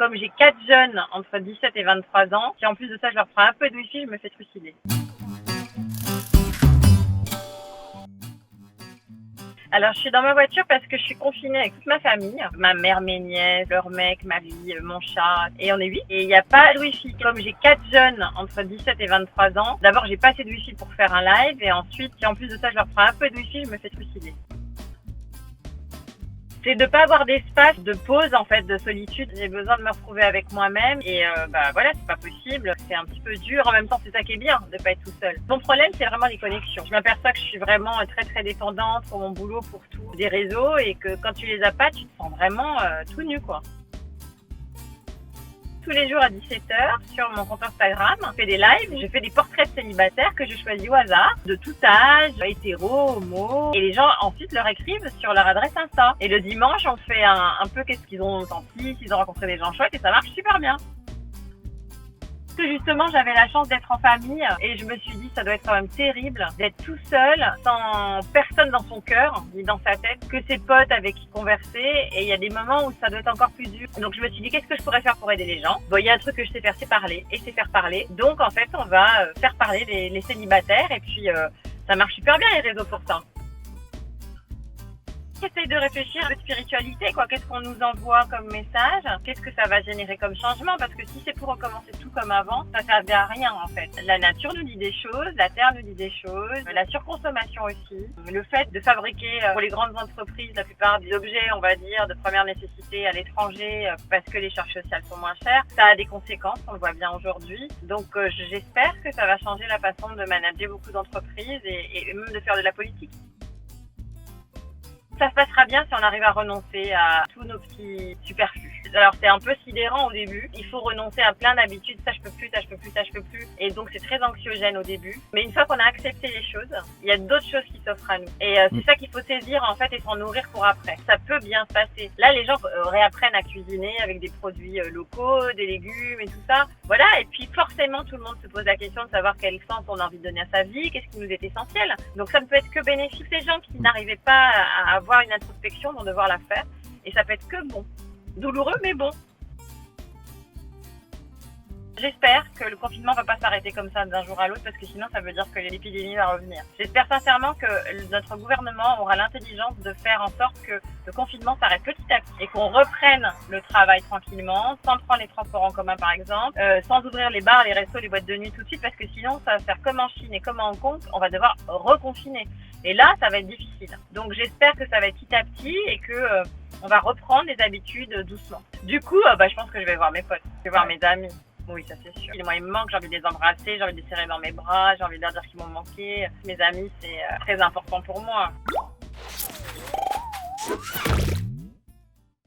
Comme j'ai 4 jeunes entre 17 et 23 ans, si en plus de ça je leur prends un peu de wifi, je me fais trucider. Alors, je suis dans ma voiture parce que je suis confinée avec toute ma famille. Ma mère, mes nièces, leur mec, ma vie, mon chat. Et on est 8. Et il n'y a pas de wifi. Comme j'ai 4 jeunes entre 17 et 23 ans, d'abord, j'ai pas assez de wifi pour faire un live. Et ensuite, si en plus de ça, je leur prends un peu de wifi, je me fais trucider. C'est de pas avoir d'espace de pause, en fait, de solitude. J'ai besoin de me retrouver avec moi-même et voilà, c'est pas possible. C'est un petit peu dur. En même temps, c'est ça qui est bien, de pas être tout seul. Mon problème, c'est vraiment les connexions. Je m'aperçois que je suis vraiment très très dépendante pour mon boulot, pour tout, des réseaux, et que quand tu les as pas, tu te sens vraiment tout nu, quoi. Tous les jours à 17h sur mon compte Instagram, je fais des lives, je fais des portraits de célibataires que je choisis au hasard, de tout âge, hétéro, homo, et les gens ensuite leur écrivent sur leur adresse Insta. Et le dimanche, on fait un peu qu'est-ce qu'ils ont senti, s'ils ont rencontré des gens chouettes, et ça marche super bien. Parce que justement, j'avais la chance d'être en famille et je me suis dit ça doit être quand même terrible d'être tout seul, sans personne dans son cœur, ni dans sa tête, que ses potes avec qui converser, et il y a des moments où ça doit être encore plus dur. Donc je me suis dit qu'est-ce que je pourrais faire pour aider les gens. Bon, il y a un truc que je sais faire, c'est parler, et c'est faire parler. Donc en fait, on va faire parler les célibataires, et puis ça marche super bien les réseaux pour ça. J'essaye de réfléchir à la spiritualité, quoi. Qu'est-ce qu'on nous envoie comme message? Qu'est-ce que ça va générer comme changement? Parce que si c'est pour recommencer tout comme avant, ça servait à rien, en fait. La nature nous dit des choses, la terre nous dit des choses, la surconsommation aussi. Le fait de fabriquer pour les grandes entreprises la plupart des objets, on va dire, de première nécessité à l'étranger parce que les charges sociales sont moins chères, ça a des conséquences, on le voit bien aujourd'hui. Donc j'espère que ça va changer la façon de manager beaucoup d'entreprises et même de faire de la politique. Ça se passera bien si on arrive à renoncer à tous nos petits superflus. Alors c'est un peu sidérant au début, il faut renoncer à plein d'habitudes, ça je peux plus, ça je peux plus, ça je peux plus, et donc c'est très anxiogène au début. Mais une fois qu'on a accepté les choses, il y a d'autres choses qui s'offrent à nous. Et c'est ça qu'il faut saisir en fait et s'en nourrir pour après. Ça peut bien se passer. Là les gens réapprennent à cuisiner avec des produits locaux, des légumes et tout ça. Voilà, et puis forcément tout le monde se pose la question de savoir quel sens on a envie de donner à sa vie, qu'est-ce qui nous est essentiel. Donc ça ne peut être que bénéfique. Ces gens qui n'arrivaient pas à avoir une introspection vont devoir la faire, et ça peut être que bon. Douloureux, mais bon. J'espère que le confinement va pas s'arrêter comme ça d'un jour à l'autre, parce que sinon ça veut dire que l'épidémie va revenir. J'espère sincèrement que notre gouvernement aura l'intelligence de faire en sorte que le confinement s'arrête petit à petit et qu'on reprenne le travail tranquillement, sans prendre les transports en commun par exemple, sans ouvrir les bars, les restos, les boîtes de nuit tout de suite, parce que sinon ça va faire comme en Chine et comme en Hong Kong, on va devoir reconfiner. Et là, ça va être difficile. Donc j'espère que ça va être petit à petit et que on va reprendre les habitudes doucement. Du coup, je pense que je vais voir mes potes, je vais voir mes amis. Oui, ça c'est sûr. Moi, ils me manquent, j'ai envie de les embrasser, j'ai envie de les serrer dans mes bras, j'ai envie de leur dire qu'ils m'ont manqué. Mes amis, c'est très important pour moi.